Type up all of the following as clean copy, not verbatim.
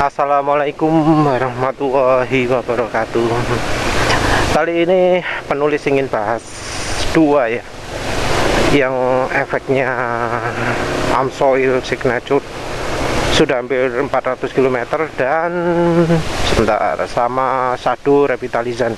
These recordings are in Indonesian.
Assalamualaikum warahmatullahi wabarakatuh. Kali ini penulis ingin bahas dua ya, yang efeknya Amsoil Signature sudah hampir 400 km dan sebentar sama Shadow Revitalizan.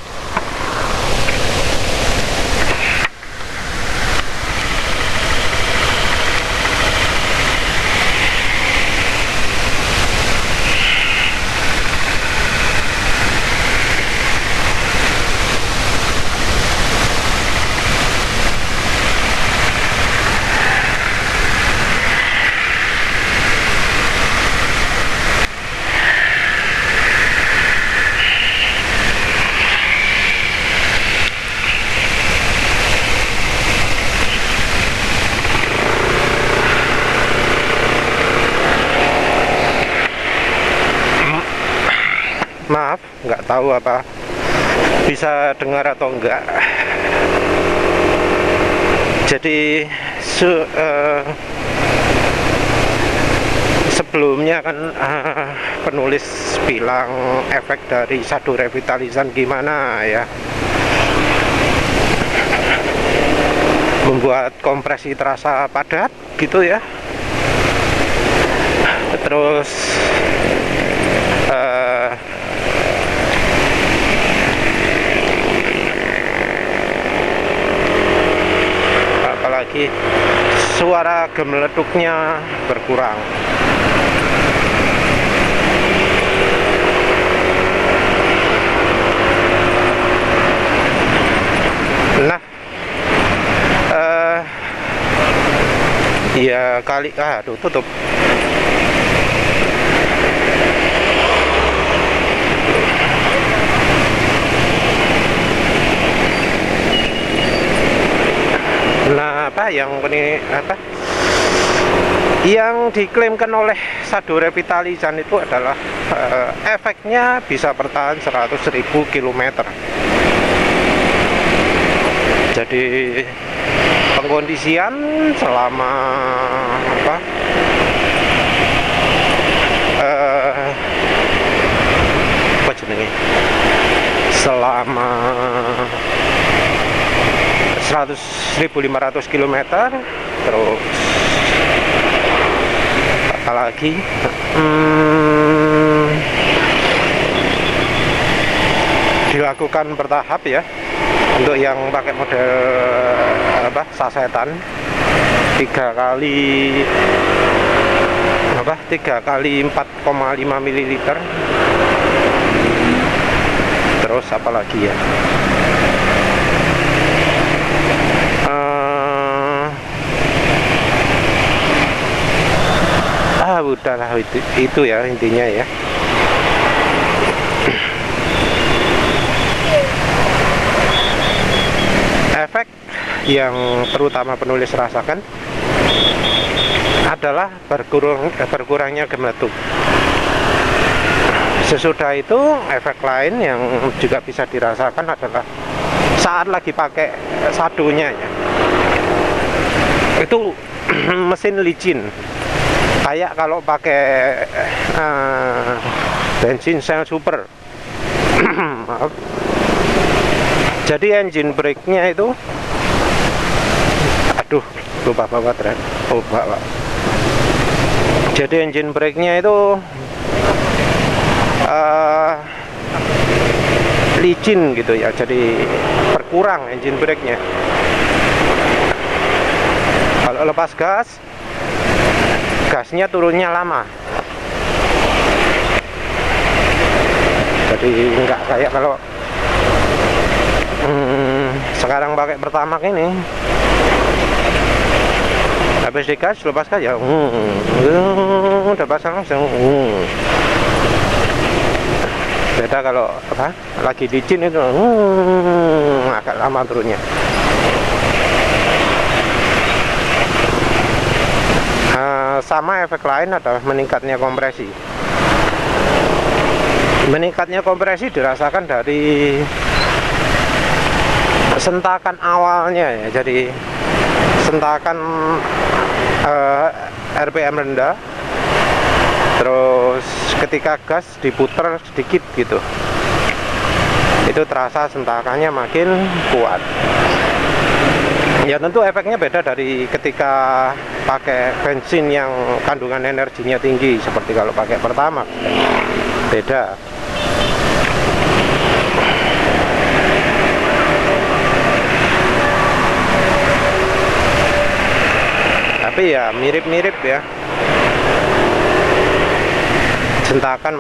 Maaf, nggak tahu apa bisa dengar atau enggak. Jadi sebelumnya kan penulis bilang efek dari Shadow Revitalizan gimana ya, membuat kompresi terasa padat gitu ya. Terus apalagi suara gemeleduknya berkurang. Nah, ya kali aduh tutup. Nah, apa yang ini apa yang diklaimkan oleh Shadow Revitalizan itu adalah efeknya bisa bertahan 100.000 km. Jadi pengkondisian selama apa apa jenenge selama 100.500 km. Terus apalagi dilakukan bertahap ya, untuk yang pakai model apa sasetan 3 kali 4,5 ml. Terus apalagi ya, udahlah itu ya intinya ya. Efek yang terutama penulis rasakan adalah berkurangnya gemeleduk. Sesudah itu efek lain yang juga bisa dirasakan adalah saat lagi pakai sadunya ya, itu mesin licin. Kayak kalau pakai bensin Shell Super. Maaf. Jadi engine brake-nya itu, aduh lupa bawa baterai. Oh bawa. Jadi engine brake-nya itu licin gitu ya, jadi berkurang engine brake-nya. Kalau lepas gasnya turunnya lama. Jadi nggak kayak kalau sekarang pakai Pertamax ini, habis digas lepas gas ya udah pasang langsung. Beda kalau apa lagi licin itu agak lama turunnya. Sama efek lain adalah meningkatnya kompresi. Meningkatnya kompresi dirasakan dari sentakan awalnya ya. Jadi sentakan RPM rendah, terus ketika gas diputer sedikit gitu, itu terasa sentakannya makin kuat. Ya tentu efeknya beda dari ketika pakai bensin yang kandungan energinya tinggi seperti kalau pakai Pertamax, beda. Tapi ya mirip-mirip ya, sentakan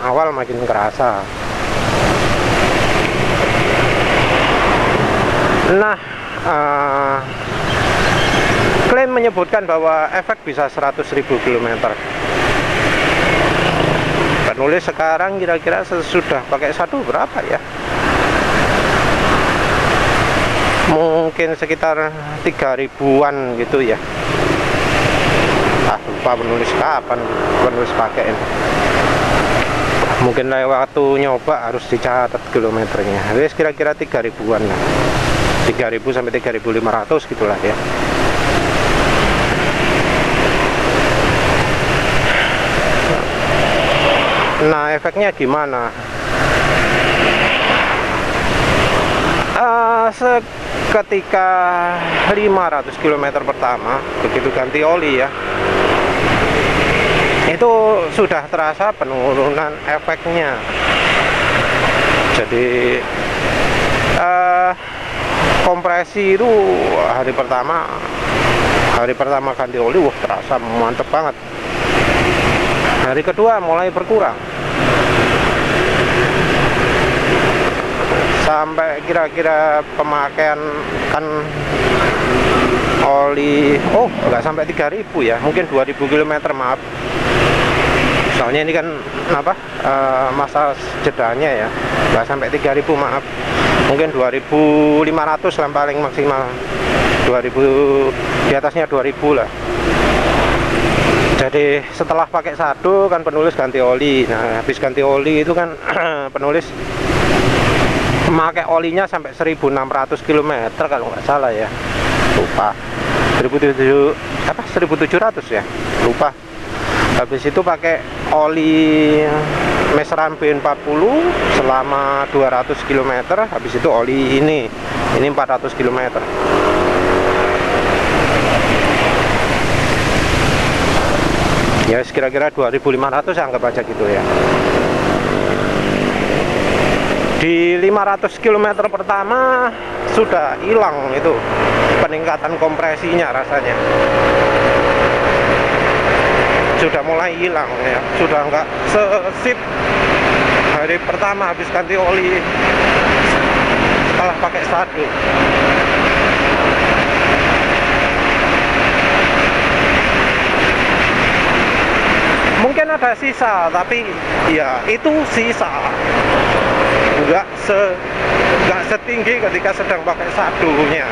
awal makin kerasa. Nah, klaim menyebutkan bahwa efek bisa 100.000 km. Penulis sekarang kira-kira sesudah pakai satu berapa ya? Mungkin sekitar 3.000-an gitu ya. Lupa penulis kapan penulis pakai ini. Mungkin waktu nyoba harus dicatat kilometernya. Wes kira-kira 3.000-an lah. 3.000 sampai 3.500 gitulah ya. Nah, efeknya gimana? Ketika 500 km pertama begitu ganti oli ya, itu sudah terasa penurunan efeknya. Jadi kompresi itu hari pertama ganti oli, wah terasa mantep banget. Hari kedua mulai berkurang sampai kira-kira pemakaian kan oli, nggak sampai 3.000 ya, mungkin 2.000 km, maaf. Soalnya ini kan masa jedanya ya, nggak sampai 3.000, maaf. Mungkin 2.500 lah paling maksimal. 2.000 di atasnya 2.000 lah. Jadi setelah pakai sadu kan penulis ganti oli. Nah, habis ganti oli itu kan penulis memakai olinya sampai 1.600 km kalau nggak salah ya, lupa. 1.700 ya, lupa. Habis itu pakai oli Mesran B40 selama 200 km. Habis itu oli ini 400 km. Ya kira-kira 2.500 anggap aja gitu ya. Di 500 km pertama sudah hilang itu peningkatan kompresinya, rasanya sudah mulai hilang ya, sudah nggak sesip hari pertama habis ganti oli setelah pakai sadu. Mungkin ada sisa, tapi ya itu sisa, nggak setinggi ketika sedang pakai sadunya.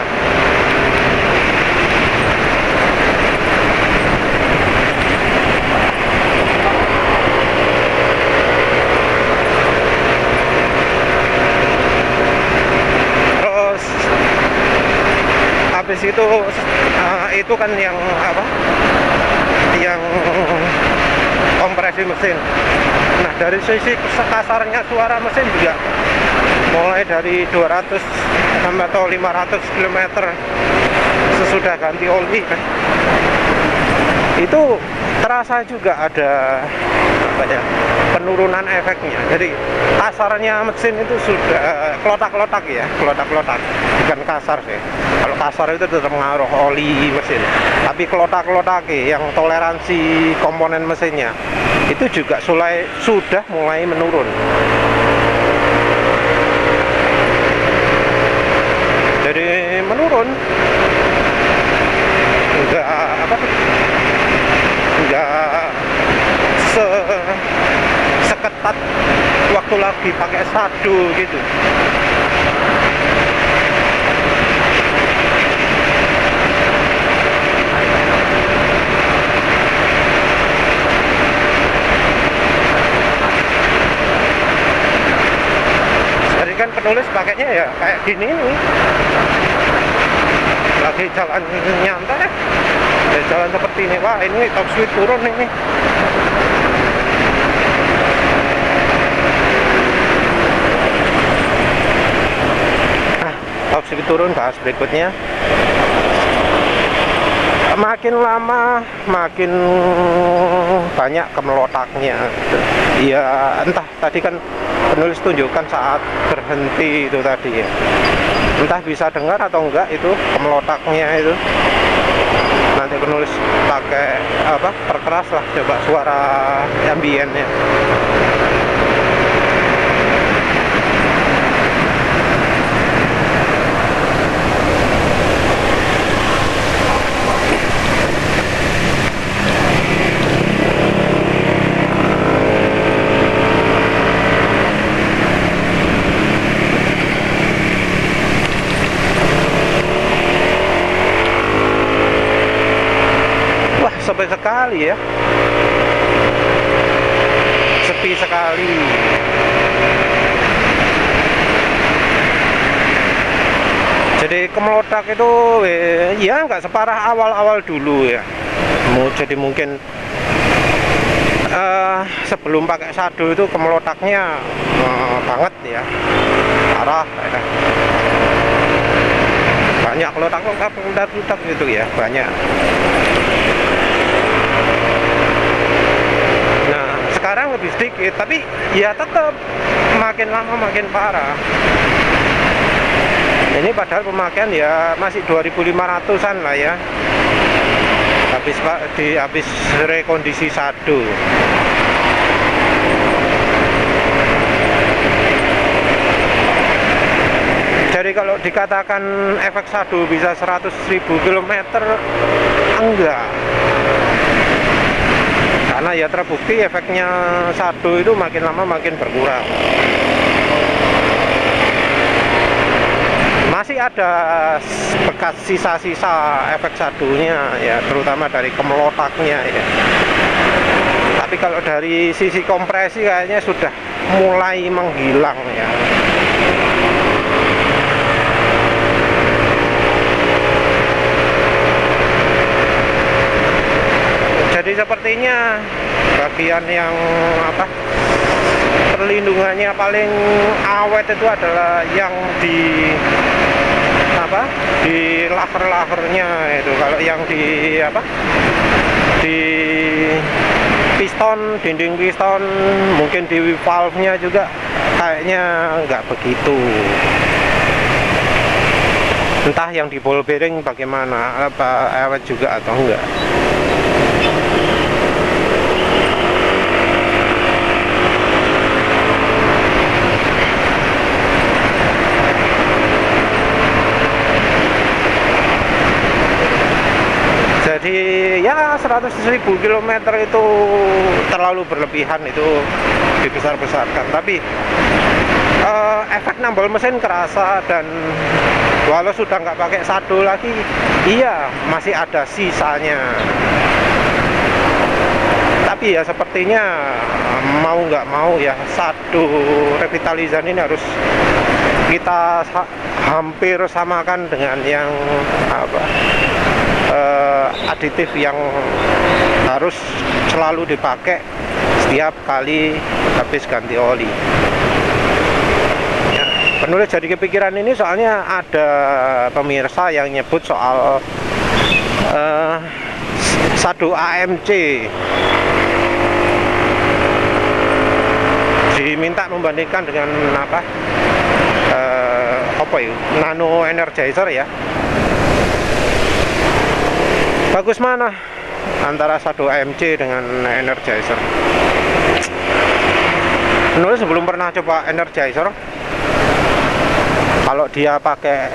Terus habis itu kan yang yang kompresi mesin. Nah, dari sisi kasarnya suara mesin juga mulai dari 200 atau 500 km sesudah ganti oli kan, itu terasa juga ada penurunan efeknya. Jadi kasarnya mesin itu sudah kelotak-kelotak ya, kelotak-kelotak, bukan kasar sih. Kalau kasar itu tetap mengaruh oli mesin, tapi kelotak-kelotak yang toleransi komponen mesinnya itu juga sudah mulai menurun. Jadi menurun, enggak seketat waktu lagi pakai sadu gitu. Jadi kan penulis pakainya ya kayak gini nih, lagi jalan nyantai ya, jalan seperti ini. Wah, ini top speed turun ini. sedikit turun, bahas berikutnya. Makin lama makin banyak kemelotaknya. Ya entah, tadi kan penulis tunjukkan saat berhenti itu tadi ya, entah bisa dengar atau enggak itu kemelotaknya itu. Nanti penulis pakai apa, perkeras lah, coba suara ambiennya. Sepi sekali ya, sepi sekali. Jadi kemelodak itu ya nggak separah awal-awal dulu ya. Jadi mungkin sebelum pakai Shadow itu kemelodaknya banget ya, parah ya. Banyak ledak gitu ya, banyak. Nah sekarang lebih sedikit, tapi ya tetap makin lama makin parah. Ini padahal pemakaian ya masih 2.500-an lah ya, habis rekondisi Shadow. Jadi kalau dikatakan efek Shadow bisa 100.000 km, enggak. Karena ya terbukti efeknya Shadow itu makin lama makin berkurang. Masih ada bekas sisa-sisa efek Shadow-nya ya, terutama dari kemelotaknya ya. Tapi kalau dari sisi kompresi kayaknya sudah mulai menghilang ya. Jadi sepertinya bagian yang apa, perlindungannya paling awet itu adalah yang di apa, di laker-lakernya itu. Kalau yang di apa, di piston, dinding piston, mungkin di valve-nya juga kayaknya nggak begitu. Entah yang di ball bearing bagaimana, apa awet juga atau enggak. Jadi ya 100.000 km itu terlalu berlebihan, itu dibesar-besarkan. Tapi efek nambal mesin kerasa, dan walau sudah nggak pakai Shadow lagi, iya masih ada sisanya. Tapi ya sepertinya mau nggak mau ya Shadow revitalizan ini harus kita hampir samakan dengan yang apa, aditif yang harus selalu dipakai setiap kali habis ganti oli ya. Penulis jadi kepikiran ini soalnya ada pemirsa yang nyebut soal Shadow AMC, diminta membandingkan dengan apa ya, Nano Energizer ya. Bagus mana antara Shadow AMC dengan Energizer? Penulis sebelum pernah coba Energizer, kalau dia pakai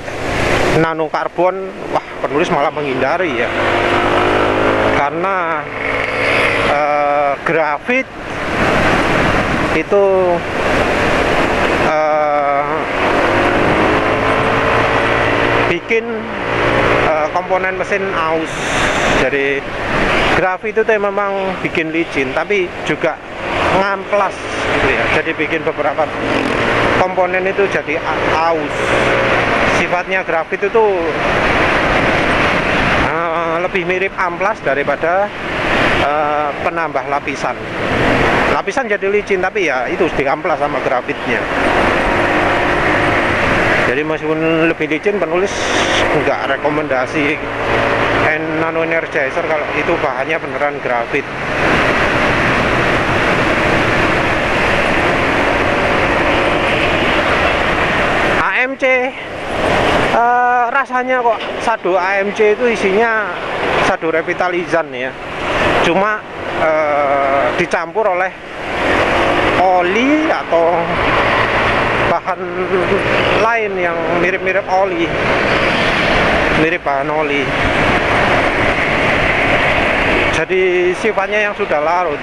nano karbon, wah penulis malah menghindari ya, karena grafit itu bikin komponen mesin aus. Jadi grafit itu memang bikin licin, tapi juga ngamplas gitu ya. Jadi bikin beberapa komponen itu jadi aus. Sifatnya grafit itu lebih mirip amplas daripada penambah lapisan. Lapisan jadi licin, tapi ya itu diamplas sama grafitnya. Jadi meskipun lebih licin, penulis nggak rekomendasi nano energizer kalau itu bahannya beneran grafit. AMC rasanya kok sado AMC itu isinya sado revitalizan ya, cuma dicampur oleh oli atau bahan lain yang mirip-mirip oli, mirip bahan oli. Jadi sifatnya yang sudah larut.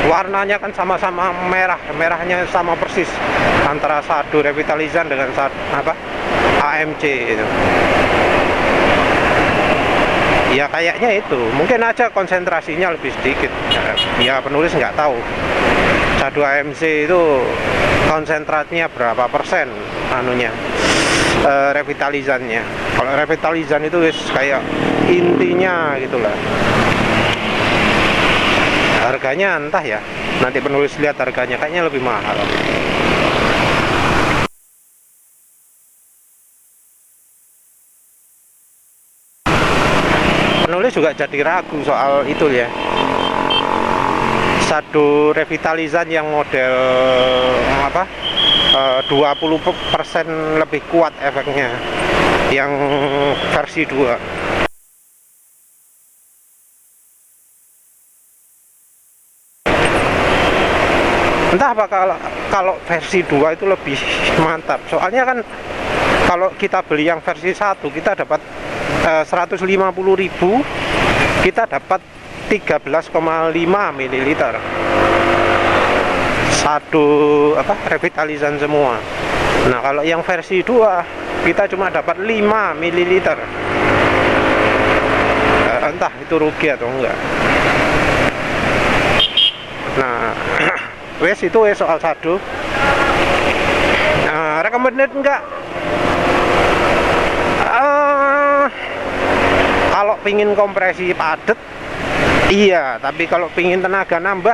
Warnanya kan sama-sama merah, merahnya sama persis antara sado revitalizan dengan AMC itu. Ya kayaknya itu, mungkin aja konsentrasinya lebih sedikit. Ya penulis nggak tahu. Sado AMC itu konsentratnya berapa persen anunya, revitalizannya. Kalau revitalizan itu kayak intinya gitulah. Harganya entah ya, nanti penulis lihat harganya, kayaknya lebih mahal. Penulis juga jadi ragu soal itu ya, sado revitalizan yang model 20% lebih kuat efeknya yang versi 2. Entah apa kalau versi 2 itu lebih mantap. Soalnya kan kalau kita beli yang versi 1 kita dapat 150.000, kita dapat 13,5 ml. Sado revitalizan semua. Nah, kalau yang versi 2 kita cuma dapat 5 ml. Entah itu rugi atau enggak. Nah, wes itu soal sado. Recommended enggak? Kalau pingin kompresi padet, iya. Tapi kalau pingin tenaga nambah,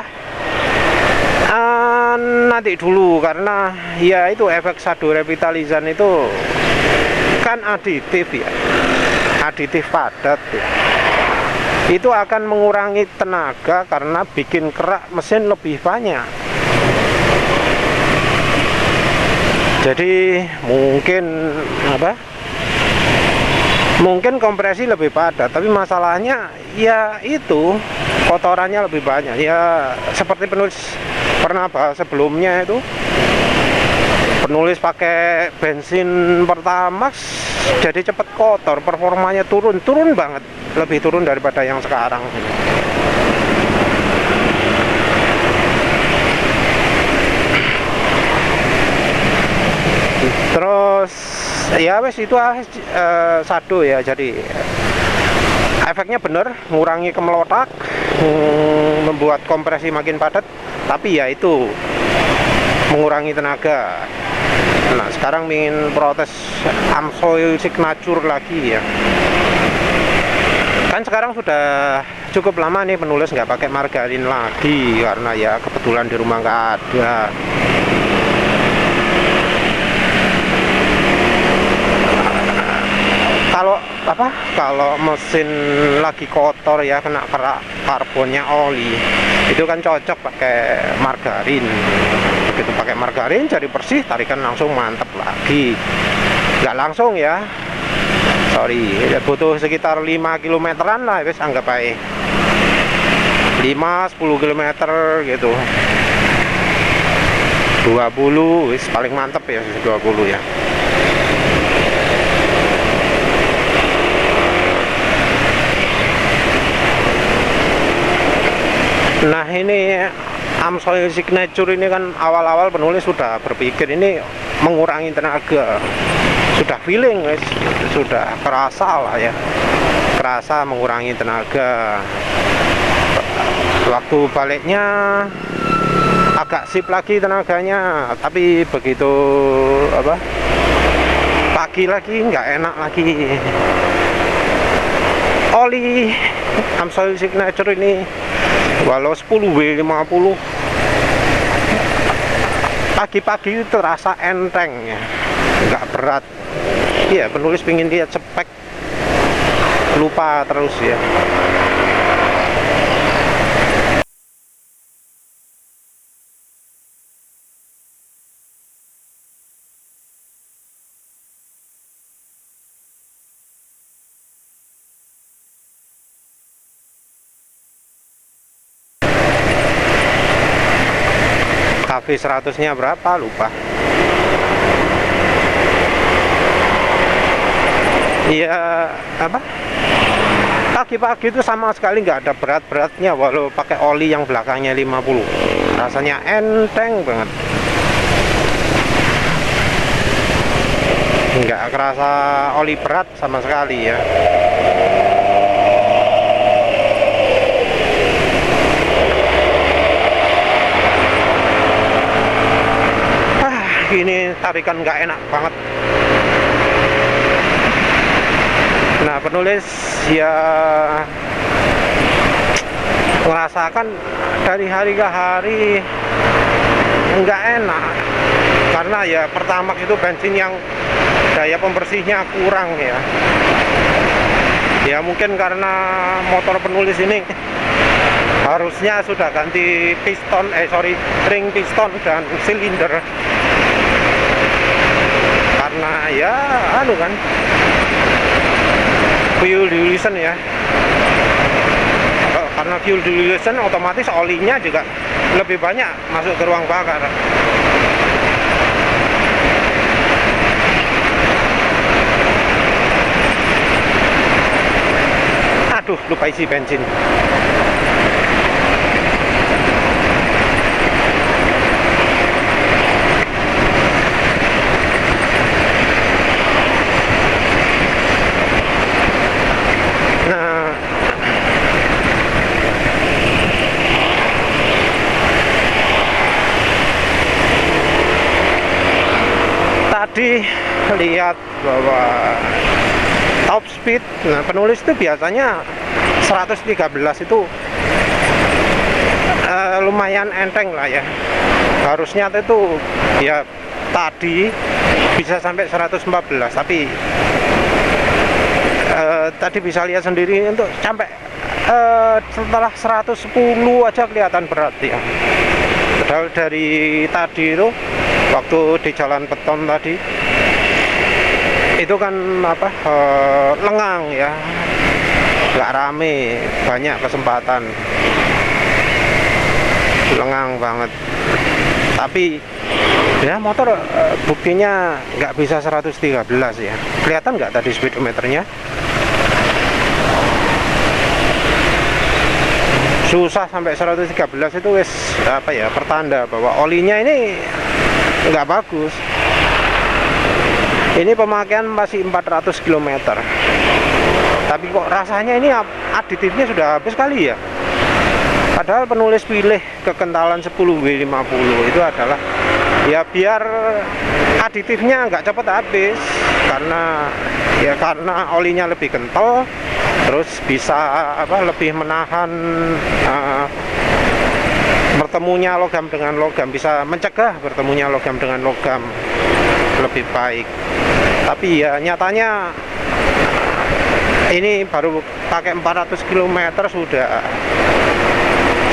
nanti dulu, karena ya itu efek sado revitalizan itu kan aditif ya, aditif padat ya. Itu akan mengurangi tenaga karena bikin kerak mesin lebih banyak. Jadi mungkin kompresi lebih padat, tapi masalahnya ya itu kotorannya lebih banyak. Ya seperti penulis pernah bahas sebelumnya, itu penulis pakai bensin Pertamax jadi cepet kotor, performanya turun banget, lebih turun daripada yang sekarang. Terus ya wes itu sado ya, jadi efeknya bener, ngurangi kemelotak, membuat kompresi makin padat, tapi ya itu mengurangi tenaga. Nah, sekarang ingin protes AMSOIL Signature lagi ya. Kan sekarang sudah cukup lama nih penulis nggak pakai margarin lagi, karena ya kebetulan di rumah nggak ada. Kalau mesin lagi kotor ya, kena kerak karbonnya oli, itu kan cocok pakai margarin. Begitu pakai margarin jadi bersih, tarikan langsung mantep lagi. Nggak langsung ya, sorry, butuh sekitar 5 kilometeran lah, wes anggap aja 5-10 kilometer gitu. 20 wis paling mantep ya, 20 ya. Nah, ini AMSOIL Signature ini kan awal-awal penulis sudah berpikir ini mengurangi tenaga, sudah feeling guys, sudah kerasa lah ya, kerasa mengurangi tenaga. Waktu baliknya agak sip lagi tenaganya, tapi begitu pagi lagi nggak enak lagi. Oli AMSOIL Signature ini walau 10W50 pagi-pagi itu terasa enteng ya, nggak berat. Iya, penulis pengen lihat spek, lupa terus ya. KV 100-nya berapa lupa. Iya, apa, pagi-pagi itu sama sekali nggak ada berat-beratnya, walau pakai oli yang belakangnya 50, rasanya enteng banget, nggak kerasa oli berat sama sekali ya. Ini tarikan nggak enak banget. Nah, penulis ya merasakan dari hari ke hari nggak enak, karena ya Pertamax itu bensin yang daya pembersihnya kurang ya. Ya mungkin karena motor penulis ini harusnya sudah ganti piston, ring piston dan silinder. Karena ya anu kan, fuel dilution ya. Karena fuel dilution otomatis olinya juga lebih banyak masuk ke ruang bakar. Aduh, lupa isi bensin. Tadi lihat bahwa top speed, nah penulis itu biasanya 113 itu lumayan enteng lah ya. Harusnya itu ya tadi bisa sampai 114, tapi tadi bisa lihat sendiri untuk sampai setelah 110 aja kelihatan berat ya. Padahal dari tadi itu waktu di jalan beton tadi itu kan apa, lengang ya, nggak rame, banyak kesempatan, lengang banget. Tapi ya motor buktinya nggak bisa 113 ya. Kelihatan nggak tadi speedometernya? Susah sampai 113 itu wis apa ya, pertanda bahwa olinya ini nggak bagus. Ini pemakaian masih 400 km, tapi kok rasanya ini aditifnya sudah habis kali ya. Padahal penulis pilih kekentalan 10W50 itu adalah ya biar aditifnya nggak cepat habis, karena olinya lebih kental, terus bisa apa, lebih menahan bertemunya logam dengan logam, bisa mencegah bertemunya logam dengan logam lebih baik. Tapi ya nyatanya ini baru pakai 400 km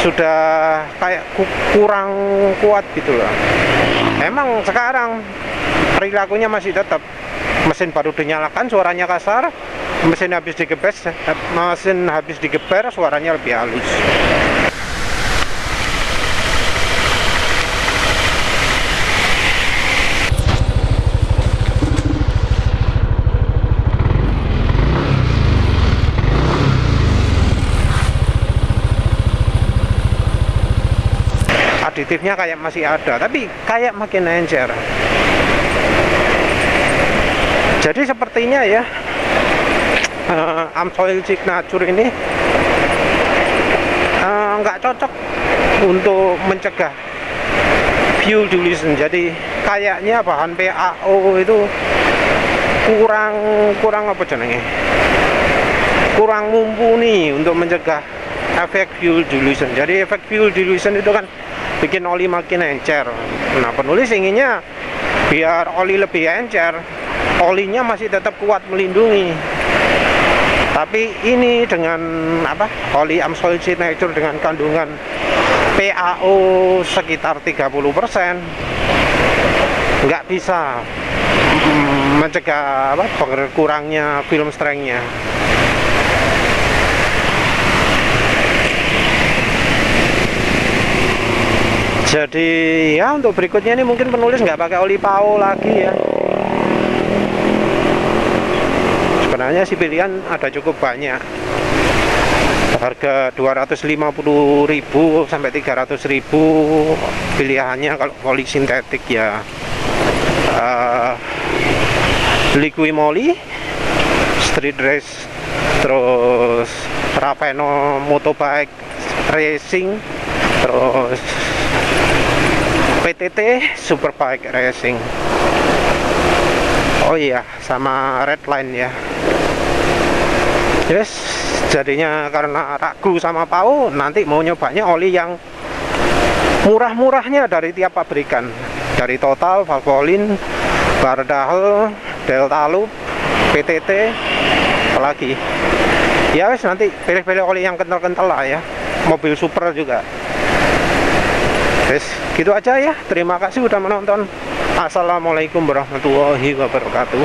sudah kayak kurang kuat gitu loh. Emang sekarang perilakunya masih tetap, mesin baru dinyalakan suaranya kasar, mesin habis digeber suaranya lebih halus. Aditifnya kayak masih ada, tapi kayak makin encer. Jadi sepertinya ya AMSOIL Signature ini nggak cocok untuk mencegah fuel dilution. Jadi kayaknya bahan PAO itu kurang apa jenenge, kurang mumpuni untuk mencegah efek fuel dilution. Jadi efek fuel dilution itu kan bikin oli makin encer. Nah, penulis inginnya biar oli lebih encer, olinya masih tetap kuat melindungi. Tapi ini dengan oli Amsoil Signature dengan kandungan PaO sekitar 30%, nggak bisa mencegah berkurangnya film strength-nya. Jadi ya untuk berikutnya ini mungkin penulis nggak pakai oli PaO lagi ya. Sebenarnya sih pilihan ada cukup banyak, harga 250.000 sampai 300.000 pilihannya. Kalau oli sintetik ya Liquimoli, Street Race, terus Raveno Motobike Racing, terus PTT Superbike Racing. Oh iya, sama Redline ya. Yes, jadinya karena ragu sama PaO, nanti mau nyobanya oli yang murah-murahnya dari tiap pabrikan, dari Total, Valvoline, Bardal, Deltaloup, PTT, apalagi. Ya wes, nanti pilih-pilih oli yang kental-kental lah ya. Mobil super juga. Yes, gitu aja ya. Terima kasih udah menonton. Assalamualaikum warahmatullahi wabarakatuh.